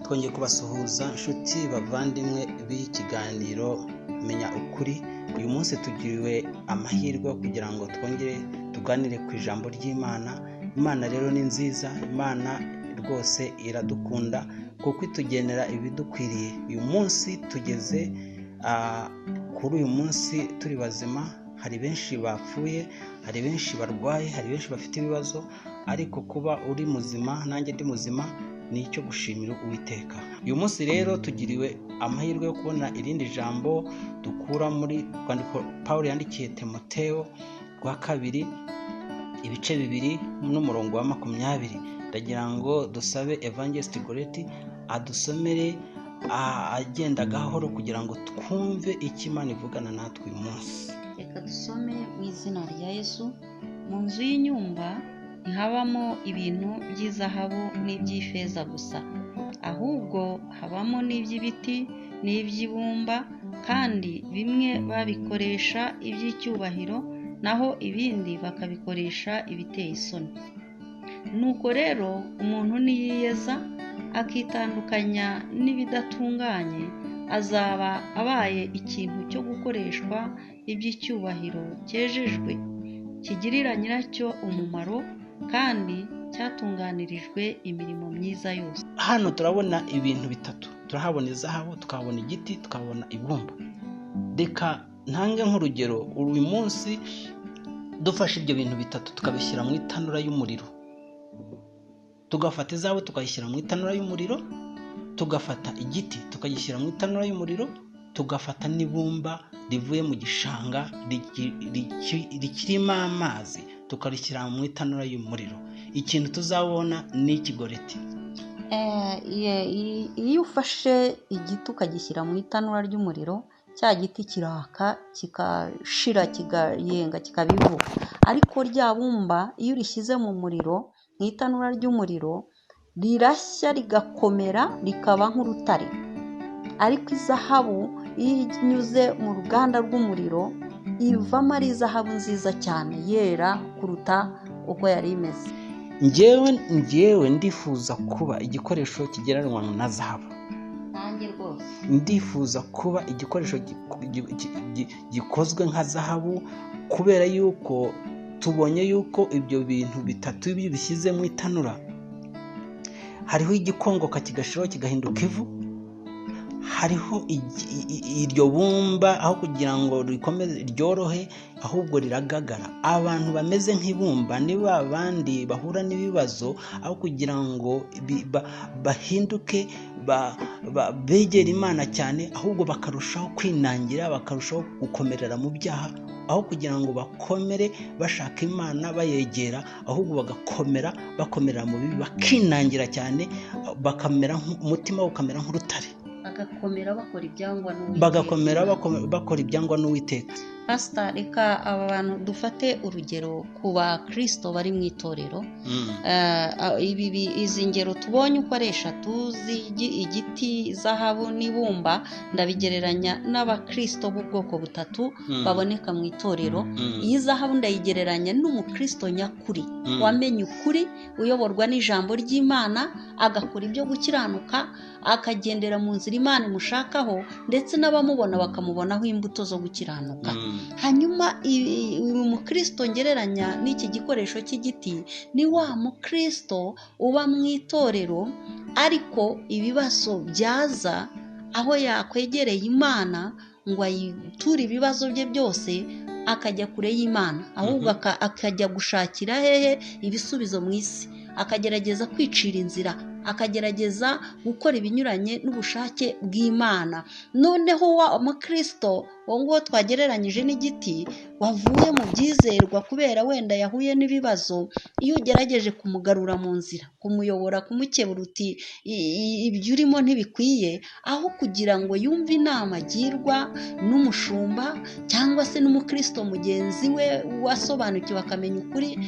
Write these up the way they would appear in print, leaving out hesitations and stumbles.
twongeye kubasuhuza inshuti bavandimwe b'ikiganiro Menya Ukuri. Uyu munsi tugiriwe amahirwe kugira ngo twongere tuganire ku ijambo ry'Imana. Imana rero ni nziza, Imana rwose iradukunda kuko itugenera ibidukwiriye. Uyu munsi tugeze kuri uyu munsi turi bazima. Hari benshi bapfuye, hari benshi barwaye, hari benshi bafite ibibazo, ariko kuba uri muzima nanjye ndi muzima ni icyo gushimira Uwiteka. Uyu munsi rero tugiriwe amahirwe yo kubona irindi jambo dukura muri rwandiko Pawulo yandikiye Timoteyo rwa 2 ibice 2 n'umurongo wa 20. Ndagira ngo dusabe Evangelist Goreti adusomere agenda gahoro kugira ngo twumve icyo Imana ivugana natwe uyu munsi. Reka dusome mu izina rya Yesu. Mu nzu y'inyumba ntihabamo ibintu by'izahabu n'iby'ifeza gusa, ahubwo habamo n'iby'ibiti n'iby'ibumba, kandi bimwe babikoresha iby'icyubahiro, naho ibindi bakabikoresha ibiteye isoni. Nuko rero umuntu niyiyeza akitandukanya n'ibidatunganye, azaba abaye ikintu cyo gukoreshwa iby'icyubahiro cyejejwe, kigirira nyiracyo umumaro kandi cyatunganirijwe imirimo myiza yose. Hano turabona ibintu bitatu. Turahabona izahabu, tukabona igiti, tukabona ibumba. Reka ntange nk'urugero. Uyu munsi dufashe ibyo bintu bitatu tukabishyira mu itanura y'umuriro, tugafata izahabu tukayishyira mu itanura y'umuriro, tugafata igiti tukagishyira mu itanura y'umuriro, tugafata n'ibumba rivuye mu gishanga rikirimo amazi tukarishyira mu itanura y'umuriro. Ikintu tuzabona ni ikigoreti. Iyo ufashe igiti ukagishyira mu itanura ry'umuriro, cya giti kiraka kigashira, kigayenga, kikabivuga. Ariko rya bumba iyo urishyize mu muriro, mu itanura ry'umuriro, rirashya rigakomera rikaba nk'urutare. Ariko izahabu iyo inyuze mu ruganda rw'umuriro ivamo ari izahabu nziza cyane, yera kuruta uko yari imeze. Njyewe ndifuza kuba igikoresho kigereranywa na zahabu. Nanjye rwose ndifuza kuba igikoresho gikozwe nka zahabu, kubera yuko tubonye yuko ibyo bintu bitatu iyo bishyize mu itanura, hariho igikongoka kigashiraho kigahinduka ivu. Hariho iryo bumba, aho kugira ngo rikomeze ryorohe ahubwo riragagara. Abantu bameze nk'ibumba ni ba bandi bahura n'ibibazo, aho kugira ngo bahinduke begera Imana cyane, ahubwo bakarushaho kwinangira, bakarushaho gukomerera mu byaha. Aho kugira ngo bakomere bashaka Imana bayegera, ahubwo bakomerera mu bibi, bakinangira cyane, umutima ukamera nk'urutare, bakora ibyangwa n'Uwiteka. Pastor, reka aba bantu dufate urugero ku bakristo bari mu itorero. Izi ngero tubonye uko ari eshatu, igiti, zahabu n'ibumba, ndabigereranya n'abakristo b'ubwoko butatu baboneka mu itorero. Iyi zahabu ndayigereranya n'umukristo nyakuri wamenye ukuri, uyoborwa n'ijambo ry'Imana, agakora ibyo gukiranuka, akagendera mu nzira Imana imushakaho, ndetse n'abamubona bakamubonaho imbuto zo gukiranuka. Hanyuma uyu mukristo ngereranya n'iki gikoresho cy'igiti ni wa mukristo uba mu itorero, ariko ibibazo byaza aho yakwegereye Imana ngo ayiture ibibazo bye byose, akajya kure y'Imana, ahubwo akajya gushakira hehe ibisubizo mu isi, akagerageza kwicira inzira, akagerageza gukora ibinyuranye n'ubushake bw'Imana. Noneho wa mukristo ngo twagereranyije n'igiti wavuye mu byizerwa kubera wenda yahuye n'ibibazo, iyo ugerageje kumugarura mu nzira, kumuyobora, kumukebura uti ibyo urimo ntibikwiye, aho kugira ngo yumve inama agirwa n'umushumba cyangwa se n'umukristo mugenzi we wasobanukiwe akamenya ukuri,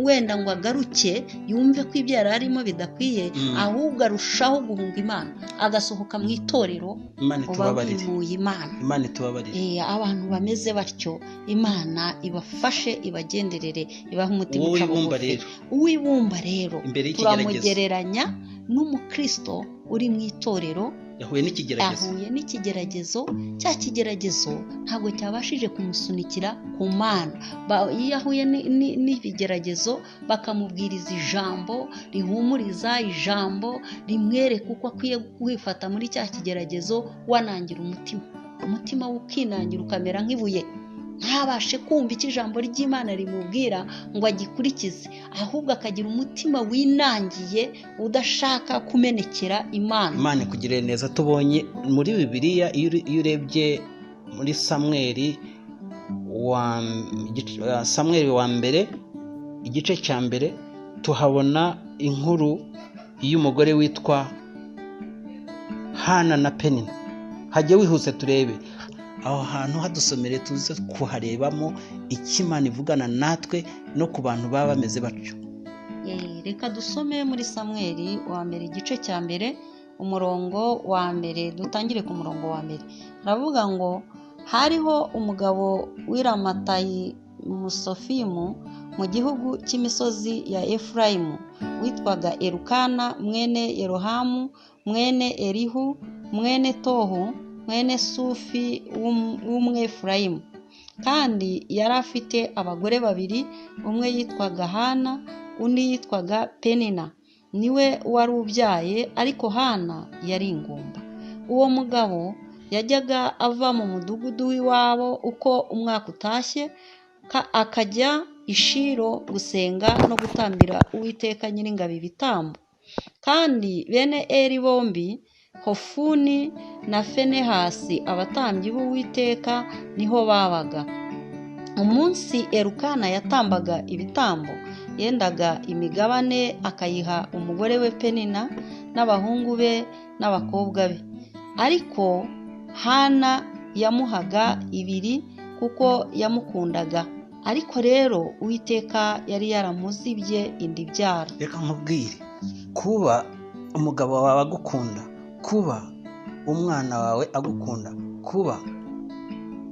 wenda ngo agaruke yumve ko ibyo yari arimo bidakwiye, ahubwo arushaho guhunga Imana, agasohoka mu itorero. Imana itubabarire. Abantu bameze batyo Imana ibafashe, ibagenderere, ibaha umutima uca bugufi. Uwibumba rero turamugereranya n'umukristo uri mu itorero yahuye n'ikigeragezo. Cya kigeragezo ntabwo cyabashije kumusunikira ku Mana. Iyo yahuye n'ibigeragezo bakamubwiriza ijambo rihumuriza, ijambo rimwereka uko akwiye kwifata muri cya kigeragezo, wanangira umutima we ukinangira ukamera nk'ibuye, ntabashe kumva icyo ijambo ry'Imana rimubwira ngo agikurikize, ahubwo akagira umutima winangiye udashaka kumenekera Imana ikugirire neza. Tubonye muri Bibiliya iyo urebye muri Samweli wa mbere igice cya mbere, tuhabona inkuru y'umugore witwa Hana na Penina. Hajye wihuse turebe aho hantu, hadusomere tuze kuharebamo icyo Imana ivugana natwe no ku bantu baba bameze batyo. Reka dusome muri Samweli wa mbere igice cya mbere umurongo wa mbere, dutangire ku murongo wa mbere. Haravuga ngo hariho umugabo w'iramatayi Musofimu mu gihugu cy'imisozi ya Efurayimu witwaga Elukana mwene Yerohamu mwene Elihu mwene Tohu mwene Sufi w'Umwefurayimu, kandi yari afite abagore babiri, umwe yitwaga Hana undi yitwaga Penina. Niwe wari ubyaye, ariko Hana yari ingumba. Uwo mugabo yajyaga ava mu mudugudu w'iwabo uko umwaka utashye, akajya i Shilo gusenga no gutambira Uwiteka Nyiringabo ibitambo. Kandi bene Eli bombi, Hofuni na Finehasi, abatambyi b'Uwiteka, niho babaga. Umunsi Elukana yatambaga ibitambo, yendaga imigabane akayiha umugore we Penina n'abahungu be n'abakobwa be, ariko Hana yamuhaga ibiri kuko yamukundaga. Ariko rero Uwiteka yari yaramuzibye inda ibyara. Reka nkubwire, kuba umugabo wawe agukunda, kuba umwana wawe agukunda, kuba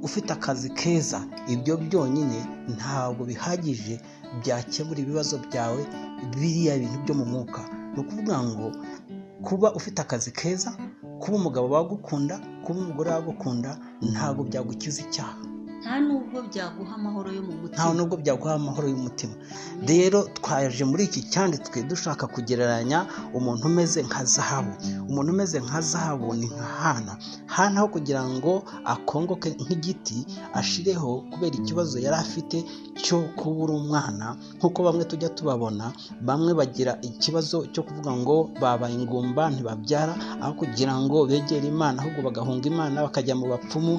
ufite akazi keza, ibyo byonyine ntabwo bihagije byakemura ibibazo byawe, biriya bintu byo mu mwuka. Ni ukuvuga ngo kuba ufite akazi keza, kuba umugabo wagukunda, kuba umugore wagukunda, ntabwo byagukiza icyaha, nta nubwo byaguha amahoro y'umutima. Rero twaje muri iki cyanditswe dushaka kugereranya umuntu umeze nka zahabu. Umuntu umeze nka zahabu ni nka Hana aho kugira ngo akongoke nk'igiti ashireho kubera ikibazo yari afite cyo kubura umwana, nk'uko bamwe tujya tubabona. Bamwe bagira ikibazo cyo kuvuga ngo babaye ingumba ntibabyara, aho kugira ngo begere Imana ahubwo bagahunga Imana bakajya mu bapfumu,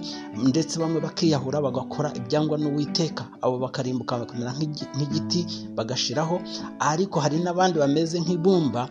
ndetse bamwe bakiyahura bagakora ibyangwa n'Uwiteka. Abo bakarimbuka bakamera nk'igiti bagashiraho. Ariko hari n'abandi bameze nk'ibumba,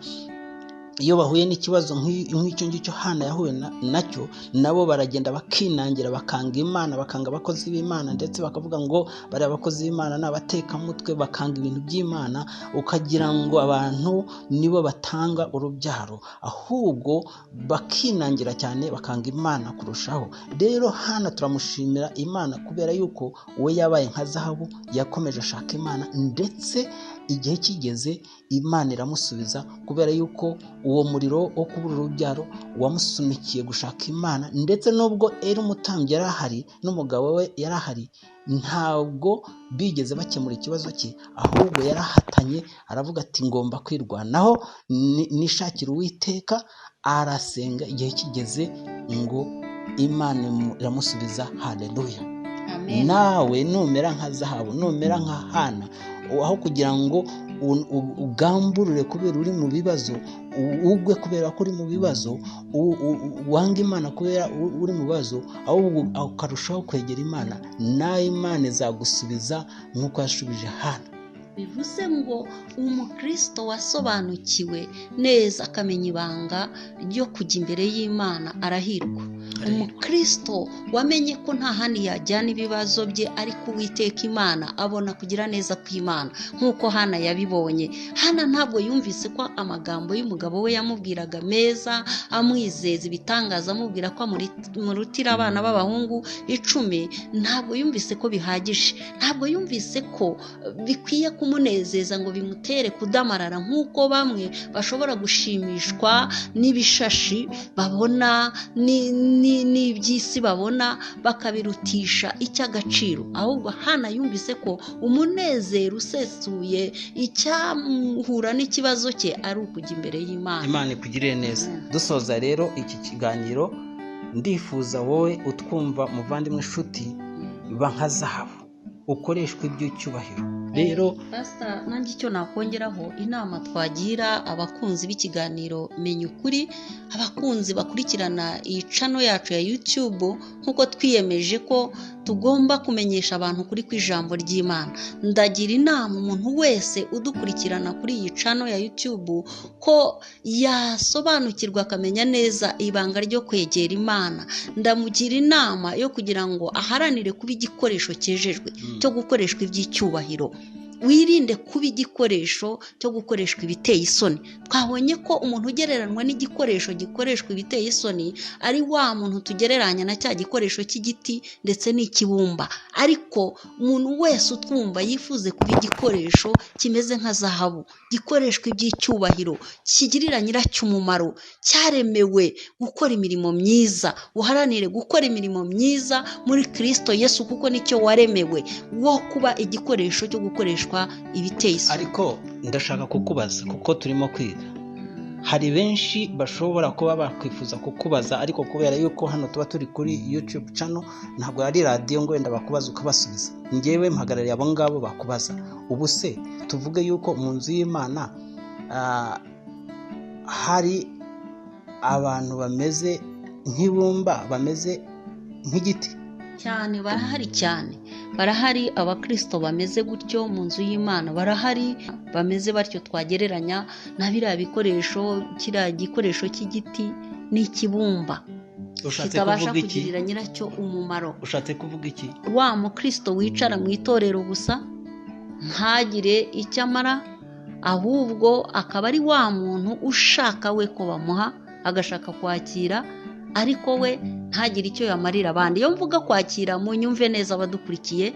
iyo bahuye n'ikibazo nk'icyo ngicyo Hana yahuye nacyo, nabo baragenda bakinangira, bakanga Imana, bakanga abakozi b'Imana, ndetse bakavuga ngo bari abakozi b'Imana n'abatekamutwe, bakanga ibintu by'Imana, ukagira ngo abantu nibo batanga urubyaro, ahubwo bakinangira cyane, bakanga Imana kurushaho. Rero Hana turamushimira Imana kubera yuko we yabaye nka zahabu, yakomeje ashaka Imana, ndetse igihe kigeze Imana iramusubiza, kubera yuko uwo muriro wo kubura urubyaro wamusunikiye gushaka Imana. Ndetse nubwo Eli umutambyi yari ahari n'umugabo we yari ahari, ntabwo bigeze bakemura ikibazo cye, ahubwo yarahatanye, aravuga ati ngomba kwirwanaho nishakira Uwiteka. Arasenga, igihe kigeze ngo Imana iramusubiza. Haleluya. Amen. Nawe numera nka zahabu, numera nka Hana, aho kugira ngo ugamburure kubera uri mu bibazo, ugwe kubera ko uri mu bibazo, wanga Imana kubera uri mu bibazo, ahubwo ukarushaho kwegera Imana, nawe Imana izagusubiza nk'uko yashubije Hana. Bivuze ngo umukristo wasobanukiwe neza akamenya ibanga ryo kujya imbere y'Imana arahirwa. umukristo wamenye ko nta handi yajyana ibibazo bye ariko Uwiteka Imana abona kugira neza kw'Imana nk'uko Hana yabibonye. Hana ntabwo yumvise ko amagambo y'umugabo we yamubwiraga meza, amwizeza ibitangaza, amubwira ko amurutira abana b'abahungu 10, ntabwo yumvise ko bihagije, ntabwo yumvise ko bikwiye kumunezeza ngo bimutere kudamarara nk'uko bamwe bashobora gushimishwa n'ibishashi babona n'iby'isi babona bakabirutisha icy'agaciro. Ahubwo Hana yumvise ko umunezero usesuye icyahura n'ikibazo cye ari ukujya imbere y'Imana. Imana ikugirire neza. Dusoza rero iki kiganiro, ndifuza wowe utwumva muvandimwe nshuti, ba nka zahabu ukoreshwa iby'icyubahiro. Rero Pastor, nanjye icyo nakongeraho, inama twagira abakunzi b'ikiganiro Menya Ukuri, abakunzi bakurikirana iyi channel yacu ya YouTube, nk'uko twiyemeje ko tugomba kumenyesha abantu kuri kw'ijambo ry'Imana. Ndagira inama umuntu wese udukurikirana kuri iyi channel ya YouTube ko yasobanukirwa akamenya neza ibanga ryo kwegera Imana. Ndamugira inama yo kugira ngo aharanire kuba igikoresho cyejejwe cyo gukoreshwa iby'icyubahiro. Wirinde kuba igikoresho cyo gukoreshwa ibiteye isoni. Twabonye ko umuntu ugereranwa n'igikoresho gikoreshwa ibiteye isoni ari wa muntu tugereranya na cya gikoresho cy'igiti ndetse n'ikibumba. Ariko umuntu wese utwumva yifuze kuba igikoresho kimeze nka zahabu, gikoreshwa iby'icyubahiro, kigirira nyiracyo umumaro, cyaremewe gukora imirimo myiza. Uharanire gukora imirimo myiza muri Kristo Yesu, kuko nicyo waremewe, wo kuba igikoresho cyo gukoreshwa ibiteye isoni. Ariko ndashaka kukubaza, kuko turimo kwiga, hari benshi bashobora kuba bakwifuza kukubaza, ariko kubera yuko hano tuba turi kuri YouTube channel, ntabwo ari radio ngo wenda bakubaza ukabasubiza. Njyewe mpagarariye abo ngabo bakubaza. Ubu se tuvuge yuko mu nzu y'Imana hari abantu bameze nk'ibumba, bameze nk'igiti cyane? Barahari cyane, barahari abakristo bameze gutyo mu nzu y'Imana, barahari bameze batyo. Twagereranya na biriya bikoresho, kiriya gikoresho cy'igiti n'ikibumba kitabasha kugirira nyiracyo umumaro. Ushatse kuvuga iki? Wa mukristo wicara mu itorero gusa ntagire icyo amara, ahubwo akaba ari wa muntu ushaka we ko bamuha, agashaka kwakira, ariko we ntagire icyo yamarira abandi. Iyo mvuga kwakira, munyumve neza abadukurikiye,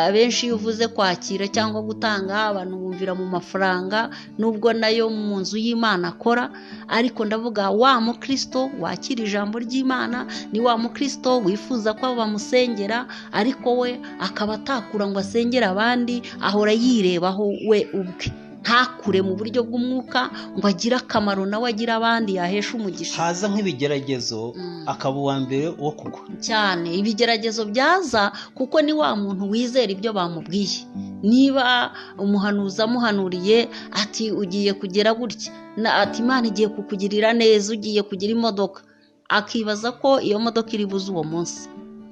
abenshi iyo uvuze kwakira cyangwa gutanga, abantu bumvira mu mafaranga, nubwo nayo mu nzu y'Imana akora. Ariko ndavuga wa mukristo wakira ijambo ry'Imana, ni wa mukristo wifuza ko bamusengera, ariko we akaba atakura ngo asengere abandi, ahora yirebaho we ubwe, ntakure mu buryo bw'umwuka ngo agire akamaro nawe agire abandi yahesha umugisha. Haza nk'ibigeragezo akaba uwa mbere wo kugwa cyane. Ibigeragezo byaza kuko ni wa muntu wizera ibyo bamubwiye. Niba umuhanuzi amuhanuriye ati ugiye kugera gutya, ati Imana igiye kukugirira neza, ugiye kugira imodoka, akibaza ko iyo modoka iri buze uwo munsi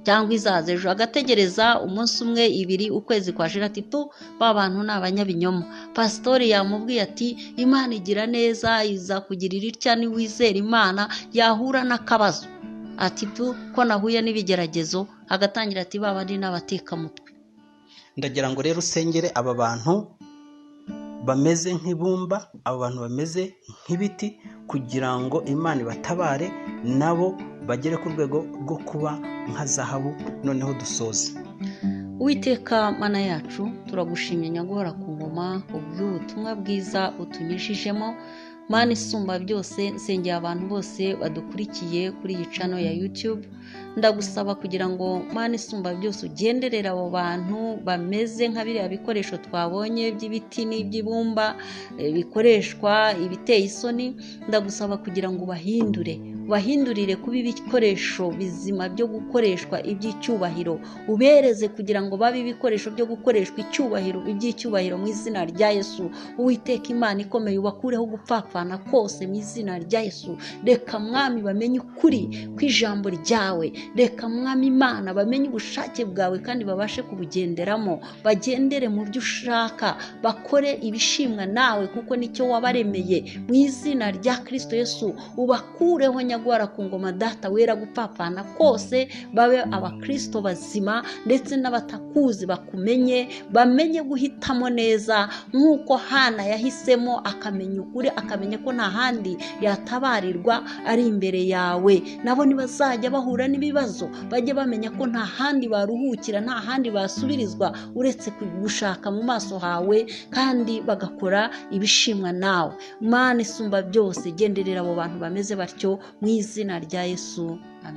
cyangwa izaza ejo, agategereza umunsi umwe, 2, ukwezi kwashira, ati tu ba bantu ni abanyabinyoma. Pasitori yamubwiye ati Imana igira neza, izakugirira itya niwizera Imana. Yahura n'akabazo ati tu ko nahuye n'ibigeragezo, agatangira ati ba bandi n'abatekamutwe. Ndagira ngo rero usengere aba bantu bameze nk'ibumba, abo bantu bameze nk'ibiti, kugira ngo Imana ibatabare nabo bagere ku rwego rwo kuba nka zahabu. Noneho dusoze. Uwiteka Mana yacu, turagushimye nyaguhora ku ngoma ubw'ubutumwa bwiza utunyujijemo. Mana isumba byose, nsengeye abantu bose badukurikiye kuri iyi channel ya YouTube. Ndagusaba kugira ngo Mana isumba byose ugenderera abo bantu bameze nka biriya bikoresho twabonye by'ibiti n'iby'ibumba bikoreshwa ibiteye isoni. Ndagusaba kugira ngo ubahindurire kuba ibikoresho bizima byo gukoreshwa iby'icyubahiro. Ubereze kugira ngo babe ibikoresho byo gukoreshwa iby'icyubahiro mu izina rya Yesu. Uwiteka Imana ikomeye, ubakureho gupfapfana kose mu izina rya Yesu. Reka Mwami bamenye ukuri kw'ijambo ryawe. Reka Mwami Imana bamenye ubushake bwawe kandi babashe kubugenderamo, bagendere mu byo ushaka, bakore ibishimwa nawe kuko nicyo wabaremeye. Mu izina rya Kristo Yesu ubakureho kutanyagwara ku ngoma data wera gupapana kose babe abakristo bazima ndetse n'abatakuzi bakumenye bamenye guhitamo neza nk'uko Hana yahisemo akamenya ukuri akamenya ko nta handi yatabarirwa ari imbere yawe. Nabo nibazajya bahura n'ibibazo bajye bamenya ko nta handi baruhukira nta handi basubirizwa uretse gushaka mu maso hawe kandi bagakora ibishimwa nawe. Mana isumba byose genderera abo bantu bameze batyo mu izina rya Yesu, amen.